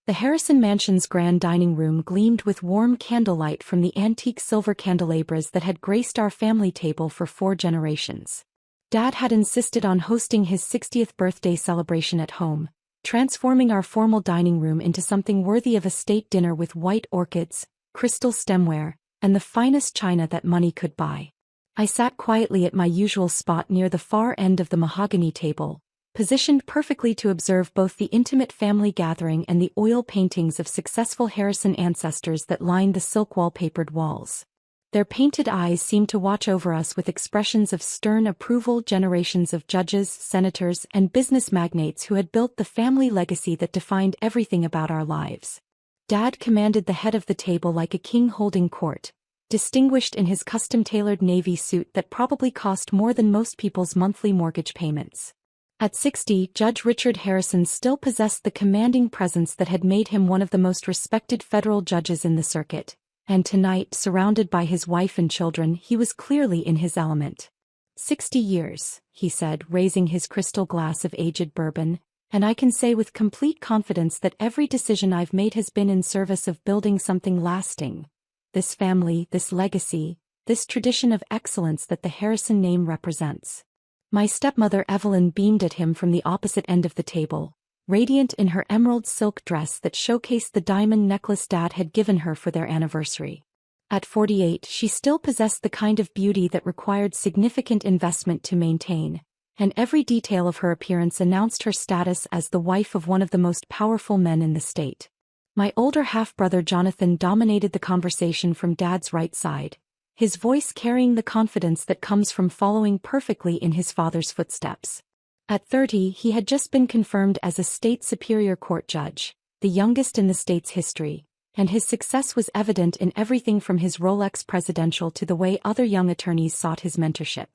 The Harrison Mansion's grand dining room gleamed with warm candlelight from the antique silver candelabras that had graced our family table for 4 generations. Dad had insisted on hosting his 60th birthday celebration at home, transforming our formal dining room into something worthy of a state dinner with white orchids, crystal stemware, and the finest china that money could buy. I sat quietly at my usual spot near the far end of the mahogany table, positioned perfectly to observe both the intimate family gathering and the oil paintings of successful Harrison ancestors that lined the silk wallpapered walls. Their painted eyes seemed to watch over us with expressions of stern approval. Generations of judges, senators, and business magnates who had built the family legacy that defined everything about our lives. Dad commanded the head of the table like a king holding court, distinguished in his custom-tailored navy suit that probably cost more than most people's monthly mortgage payments. At 60, Judge Richard Harrison still possessed the commanding presence that had made him one of the most respected federal judges in the circuit, and tonight, surrounded by his wife and children, he was clearly in his element. 60 years, he said, raising his crystal glass of aged bourbon, and I can say with complete confidence that every decision I've made has been in service of building something lasting. This family, this legacy, this tradition of excellence that the Harrison name represents. My stepmother Evelyn beamed at him from the opposite end of the table, radiant in her emerald silk dress that showcased the diamond necklace Dad had given her for their anniversary. At 48, she still possessed the kind of beauty that required significant investment to maintain, and every detail of her appearance announced her status as the wife of one of the most powerful men in the state. My older half-brother Jonathan dominated the conversation from Dad's right side, his voice carrying the confidence that comes from following perfectly in his father's footsteps. At 30, he had just been confirmed as a state superior court judge, the youngest in the state's history, and his success was evident in everything from his Rolex presidential to the way other young attorneys sought his mentorship.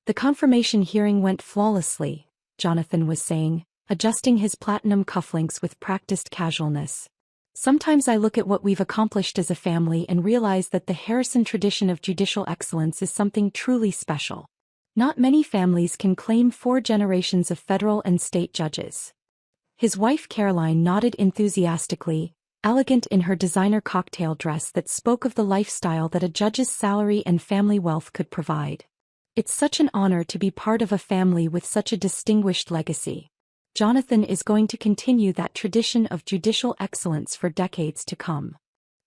The confirmation hearing went flawlessly, Jonathan was saying, adjusting his platinum cufflinks with practiced casualness. Sometimes I look at what we've accomplished as a family and realize that the Harrison tradition of judicial excellence is something truly special. Not many families can claim 4 generations of federal and state judges. His wife Caroline nodded enthusiastically, elegant in her designer cocktail dress that spoke of the lifestyle that a judge's salary and family wealth could provide. It's such an honor to be part of a family with such a distinguished legacy. Jonathan is going to continue that tradition of judicial excellence for decades to come.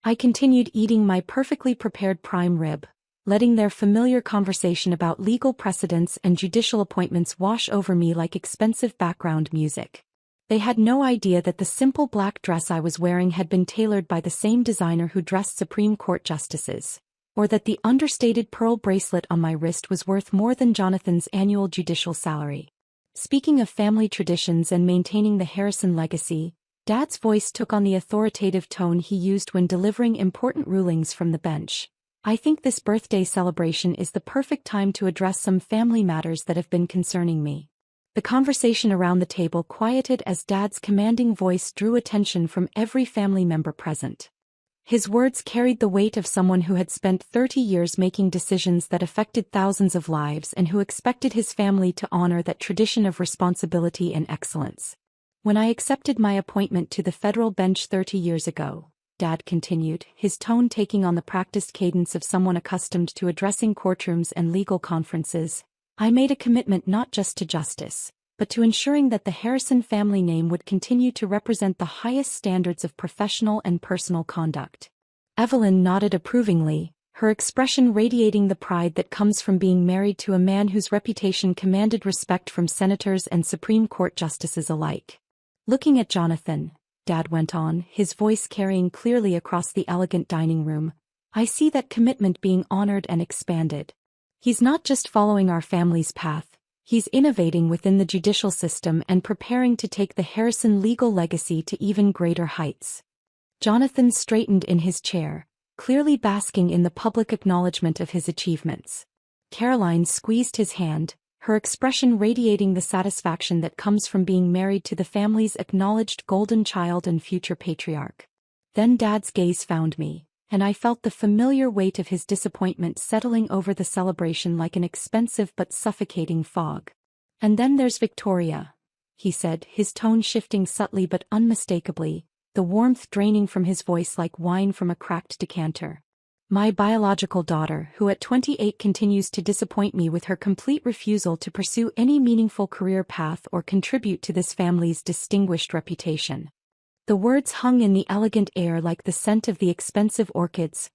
I continued eating my perfectly prepared prime rib, letting their familiar conversation about legal precedents and judicial appointments wash over me like expensive background music. They had no idea that the simple black dress I was wearing had been tailored by the same designer who dressed Supreme Court justices, or that the understated pearl bracelet on my wrist was worth more than Jonathan's annual judicial salary. Speaking of family traditions and maintaining the Harrison legacy, Dad's voice took on the authoritative tone he used when delivering important rulings from the bench. I think this birthday celebration is the perfect time to address some family matters that have been concerning me. The conversation around the table quieted as Dad's commanding voice drew attention from every family member present. His words carried the weight of someone who had spent 30 years making decisions that affected thousands of lives and who expected his family to honor that tradition of responsibility and excellence. When I accepted my appointment to the federal bench 30 years ago, Dad continued, his tone taking on the practiced cadence of someone accustomed to addressing courtrooms and legal conferences, I made a commitment not just to justice, but to ensuring that the Harrison family name would continue to represent the highest standards of professional and personal conduct. Evelyn nodded approvingly, her expression radiating the pride that comes from being married to a man whose reputation commanded respect from senators and Supreme Court justices alike. Looking at Jonathan, Dad went on, his voice carrying clearly across the elegant dining room, I see that commitment being honored and expanded. He's not just following our family's path, he's innovating within the judicial system and preparing to take the Harrison legal legacy to even greater heights. Jonathan straightened in his chair, clearly basking in the public acknowledgement of his achievements. Caroline squeezed his hand, her expression radiating the satisfaction that comes from being married to the family's acknowledged golden child and future patriarch. Then Dad's gaze found me, and I felt the familiar weight of his disappointment settling over the celebration like an expensive but suffocating fog. And then there's Victoria, he said, his tone shifting subtly but unmistakably, the warmth draining from his voice like wine from a cracked decanter. My biological daughter, who at 28 continues to disappoint me with her complete refusal to pursue any meaningful career path or contribute to this family's distinguished reputation. The words hung in the elegant air like the scent of the expensive orchids.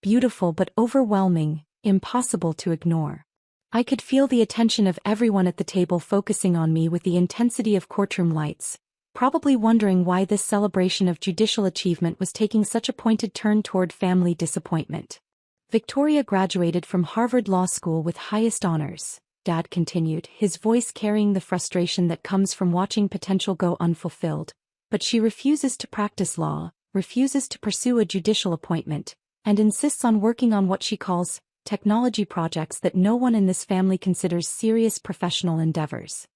Beautiful but overwhelming, impossible to ignore. I could feel the attention of everyone at the table focusing on me with the intensity of courtroom lights, probably wondering why this celebration of judicial achievement was taking such a pointed turn toward family disappointment. Victoria graduated from Harvard Law School with highest honors, Dad continued, his voice carrying the frustration that comes from watching potential go unfulfilled. But she refuses to practice law, refuses to pursue a judicial appointment, and insists on working on what she calls technology projects that no one in this family considers serious professional endeavors.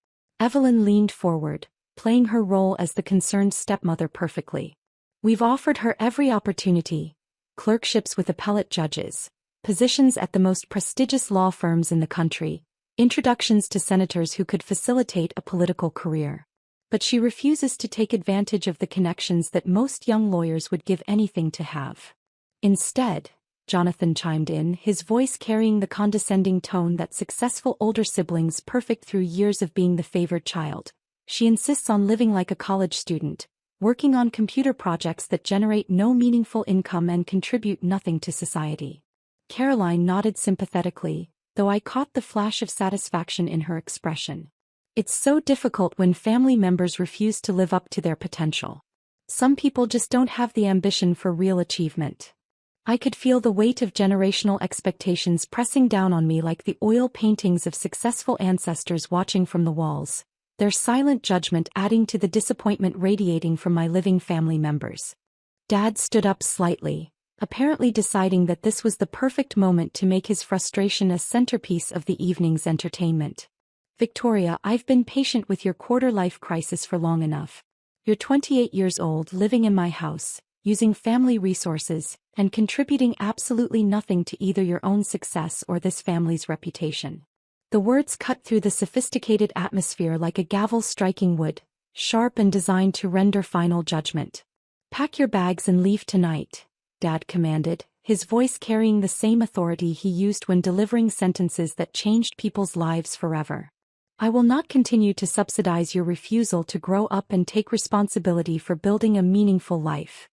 Evelyn leaned forward, playing her role as the concerned stepmother perfectly. We've offered her every opportunity: clerkships with appellate judges, positions at the most prestigious law firms in the country, introductions to senators who could facilitate a political career. But she refuses to take advantage of the connections that most young lawyers would give anything to have. Instead, Jonathan chimed in, his voice carrying the condescending tone that successful older siblings perfect through years of being the favored child. She insists on living like a college student, working on computer projects that generate no meaningful income and contribute nothing to society. Caroline nodded sympathetically, though I caught the flash of satisfaction in her expression. It's so difficult when family members refuse to live up to their potential. Some people just don't have the ambition for real achievement. I could feel the weight of generational expectations pressing down on me like the oil paintings of successful ancestors watching from the walls, their silent judgment adding to the disappointment radiating from my living family members. Dad stood up slightly, apparently deciding that this was the perfect moment to make his frustration a centerpiece of the evening's entertainment. Victoria, I've been patient with your quarter-life crisis for long enough. You're 28 years old, living in my house, using family resources, and contributing absolutely nothing to either your own success or this family's reputation. The words cut through the sophisticated atmosphere like a gavel striking wood, sharp and designed to render final judgment. Pack your bags and leave tonight, Dad commanded, his voice carrying the same authority he used when delivering sentences that changed people's lives forever. I will not continue to subsidize your refusal to grow up and take responsibility for building a meaningful life.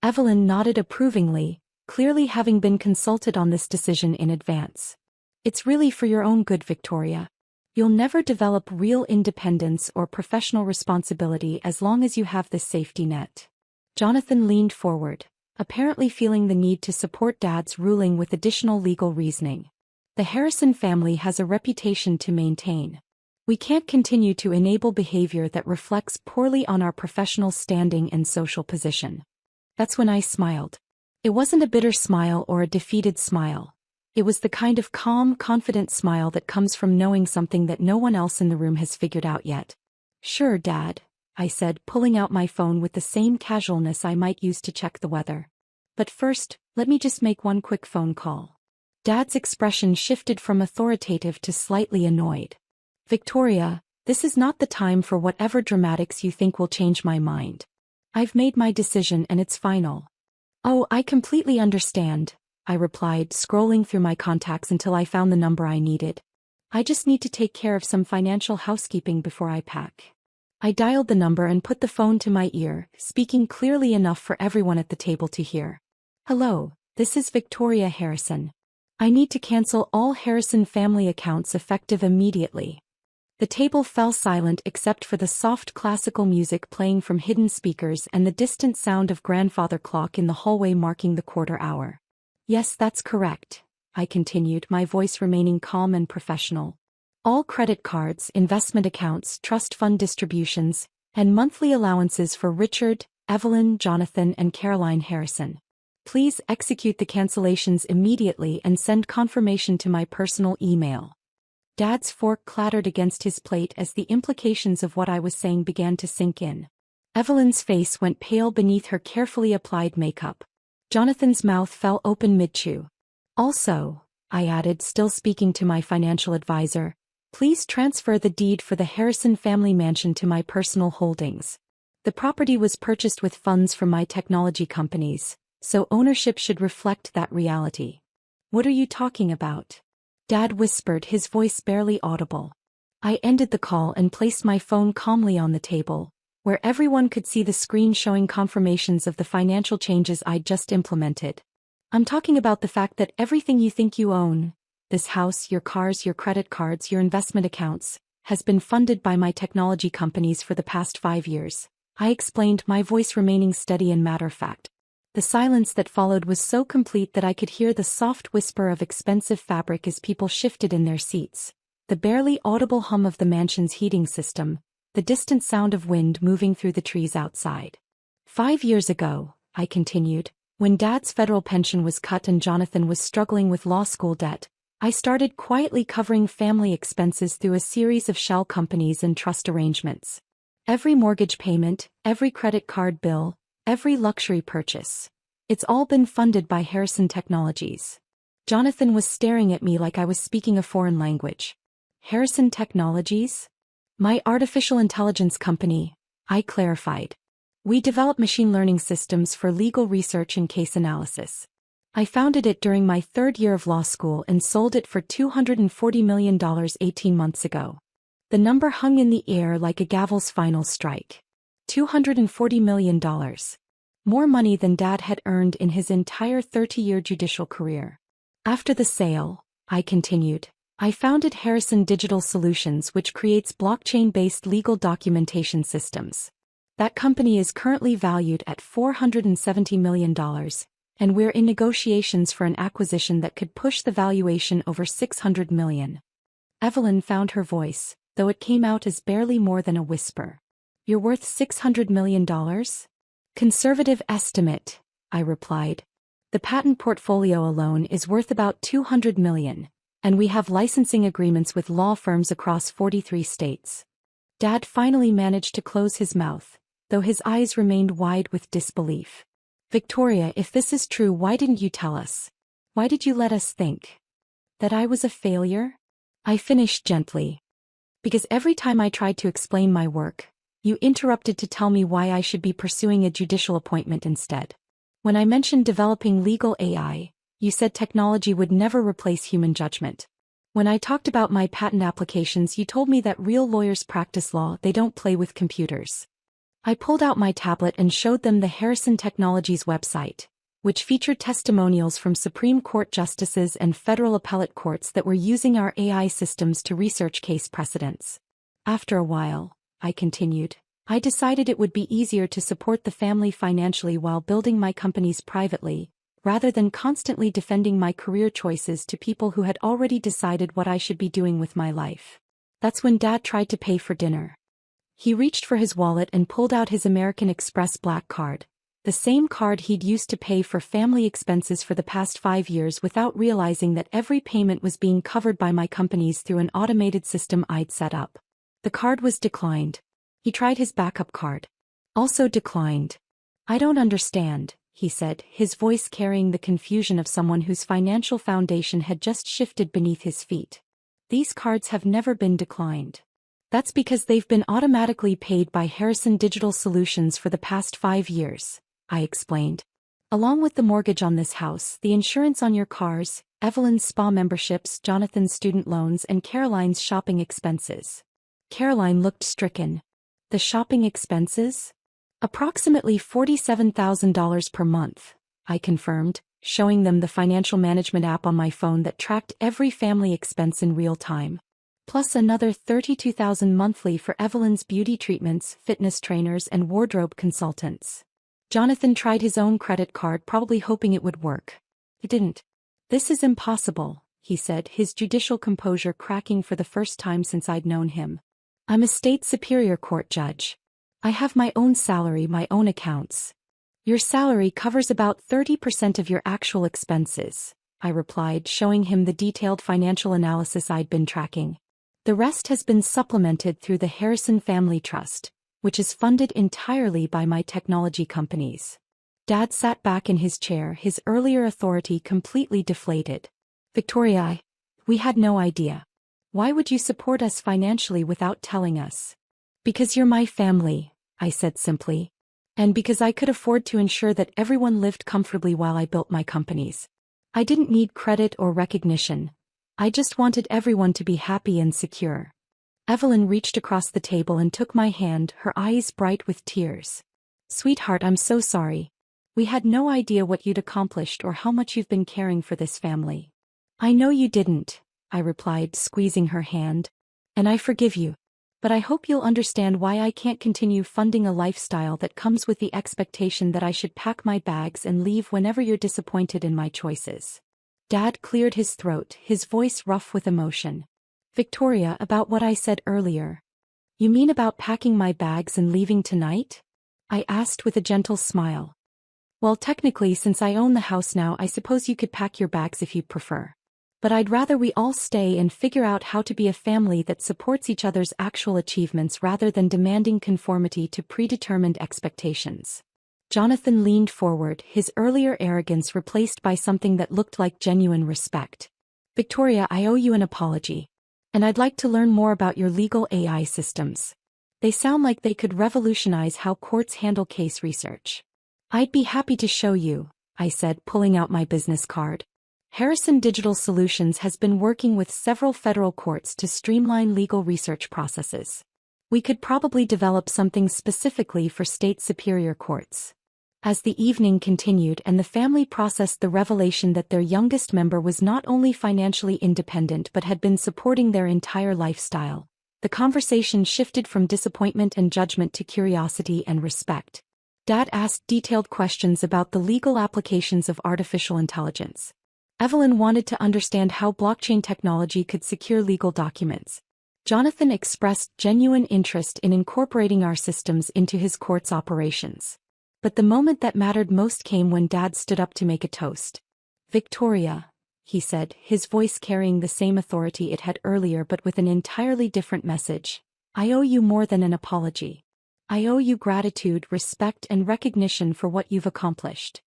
Evelyn nodded approvingly, clearly having been consulted on this decision in advance. It's really for your own good, Victoria. You'll never develop real independence or professional responsibility as long as you have this safety net. Jonathan leaned forward, apparently feeling the need to support Dad's ruling with additional legal reasoning. The Harrison family has a reputation to maintain. We can't continue to enable behavior that reflects poorly on our professional standing and social position. That's when I smiled. It wasn't a bitter smile or a defeated smile. It was the kind of calm, confident smile that comes from knowing something that no one else in the room has figured out yet. Sure, Dad, I said, pulling out my phone with the same casualness I might use to check the weather. But first, let me just make one quick phone call. Dad's expression shifted from authoritative to slightly annoyed. Victoria, this is not the time for whatever dramatics you think will change my mind. I've made my decision and it's final. Oh, I completely understand, I replied, scrolling through my contacts until I found the number I needed. I just need to take care of some financial housekeeping before I pack. I dialed the number and put the phone to my ear, speaking clearly enough for everyone at the table to hear. Hello, this is Victoria Harrison. I need to cancel all Harrison family accounts effective immediately. The table fell silent except for the soft classical music playing from hidden speakers and the distant sound of grandfather clock in the hallway marking the quarter hour. Yes, that's correct, I continued, my voice remaining calm and professional. All credit cards, investment accounts, trust fund distributions, and monthly allowances for Richard, Evelyn, Jonathan, and Caroline Harrison. Please execute the cancellations immediately and send confirmation to my personal email. Dad's fork clattered against his plate as the implications of what I was saying began to sink in. Evelyn's face went pale beneath her carefully applied makeup. Jonathan's mouth fell open mid-chew. Also, I added, still speaking to my financial advisor, please transfer the deed for the Harrison family mansion to my personal holdings. The property was purchased with funds from my technology companies, so ownership should reflect that reality. What are you talking about? Dad whispered, his voice barely audible. I ended the call and placed my phone calmly on the table, where everyone could see the screen showing confirmations of the financial changes I'd just implemented. I'm talking about the fact that everything you think you own, this house, your cars, your credit cards, your investment accounts, has been funded by my technology companies for the past 5 years. I explained, my voice remaining steady and matter-of-fact. The silence that followed was so complete that I could hear the soft whisper of expensive fabric as people shifted in their seats, the barely audible hum of the mansion's heating system, the distant sound of wind moving through the trees outside. 5 years ago, I continued, when Dad's federal pension was cut and Jonathan was struggling with law school debt, I started quietly covering family expenses through a series of shell companies and trust arrangements. Every mortgage payment, every credit card bill, every luxury purchase. It's all been funded by Harrison Technologies. Jonathan was staring at me like I was speaking a foreign language. Harrison Technologies? My artificial intelligence company, I clarified. We develop machine learning systems for legal research and case analysis. I founded it during my 3rd year of law school and sold it for $240 million 18 months ago. The number hung in the air like a gavel's final strike. $240 million. More money than Dad had earned in his entire 30-year judicial career. After the sale, I continued, I founded Harrison Digital Solutions, which creates blockchain-based legal documentation systems. That company is currently valued at $470 million, and we're in negotiations for an acquisition that could push the valuation over $600 million. Evelyn found her voice, though it came out as barely more than a whisper. You're worth $600 million? Conservative estimate, I replied. The patent portfolio alone is worth about $200 million, and we have licensing agreements with law firms across 43 states. Dad finally managed to close his mouth, though his eyes remained wide with disbelief. Victoria, if this is true, why didn't you tell us? Why did you let us think that I was a failure? I finished gently. Because every time I tried to explain my work, you interrupted to tell me why I should be pursuing a judicial appointment instead. When I mentioned developing legal AI, you said technology would never replace human judgment. When I talked about my patent applications, you told me that real lawyers practice law, they don't play with computers. I pulled out my tablet and showed them the Harrison Technologies website, which featured testimonials from Supreme Court justices and federal appellate courts that were using our AI systems to research case precedents. After a while, I continued, I decided it would be easier to support the family financially while building my companies privately, rather than constantly defending my career choices to people who had already decided what I should be doing with my life. That's when Dad tried to pay for dinner. He reached for his wallet and pulled out his American Express Black Card, the same card he'd used to pay for family expenses for the past 5 years without realizing that every payment was being covered by my companies through an automated system I'd set up. The card was declined. He tried his backup card. Also declined. I don't understand, he said, his voice carrying the confusion of someone whose financial foundation had just shifted beneath his feet. These cards have never been declined. That's because they've been automatically paid by Harrison Digital Solutions for the past 5 years, I explained. Along with the mortgage on this house, the insurance on your cars, Evelyn's spa memberships, Jonathan's student loans, and Caroline's shopping expenses. Caroline looked stricken. The shopping expenses? Approximately $47,000 per month, I confirmed, showing them the financial management app on my phone that tracked every family expense in real time. Plus another $32,000 monthly for Evelyn's beauty treatments, fitness trainers, and wardrobe consultants. Jonathan tried his own credit card, probably hoping it would work. It didn't. This is impossible, he said, his judicial composure cracking for the first time since I'd known him. I'm a state superior court judge. I have my own salary, my own accounts. Your salary covers about 30% of your actual expenses, I replied, showing him the detailed financial analysis I'd been tracking. The rest has been supplemented through the Harrison Family Trust, which is funded entirely by my technology companies. Dad sat back in his chair, his earlier authority completely deflated. Victoria, we had no idea. Why would you support us financially without telling us? Because you're my family, I said simply. And because I could afford to ensure that everyone lived comfortably while I built my companies. I didn't need credit or recognition. I just wanted everyone to be happy and secure. Evelyn reached across the table and took my hand, her eyes bright with tears. Sweetheart, I'm so sorry. We had no idea what you'd accomplished or how much you've been caring for this family. I know you didn't, I replied, squeezing her hand. And I forgive you. But I hope you'll understand why I can't continue funding a lifestyle that comes with the expectation that I should pack my bags and leave whenever you're disappointed in my choices. Dad cleared his throat, his voice rough with emotion. Victoria, about what I said earlier. You mean about packing my bags and leaving tonight? I asked with a gentle smile. Well, technically, since I own the house now, I suppose you could pack your bags if you prefer. But I'd rather we all stay and figure out how to be a family that supports each other's actual achievements rather than demanding conformity to predetermined expectations. Jonathan leaned forward, his earlier arrogance replaced by something that looked like genuine respect. Victoria, I owe you an apology. And I'd like to learn more about your legal AI systems. They sound like they could revolutionize how courts handle case research. I'd be happy to show you, I said, pulling out my business card. Harrison Digital Solutions has been working with several federal courts to streamline legal research processes. We could probably develop something specifically for state superior courts. As the evening continued and the family processed the revelation that their youngest member was not only financially independent but had been supporting their entire lifestyle, the conversation shifted from disappointment and judgment to curiosity and respect. Dad asked detailed questions about the legal applications of artificial intelligence. Evelyn wanted to understand how blockchain technology could secure legal documents. Jonathan expressed genuine interest in incorporating our systems into his court's operations. But the moment that mattered most came when Dad stood up to make a toast. Victoria, he said, his voice carrying the same authority it had earlier but with an entirely different message. I owe you more than an apology. I owe you gratitude, respect, and recognition for what you've accomplished.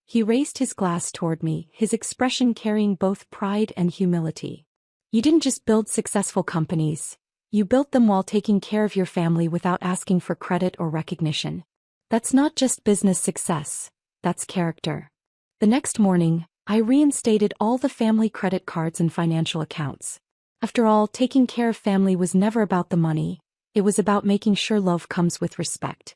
He raised his glass toward me, his expression carrying both pride and humility. You didn't just build successful companies. You built them while taking care of your family without asking for credit or recognition. That's not just business success, that's character. The next morning, I reinstated all the family credit cards and financial accounts. After all, taking care of family was never about the money. It was about making sure love comes with respect.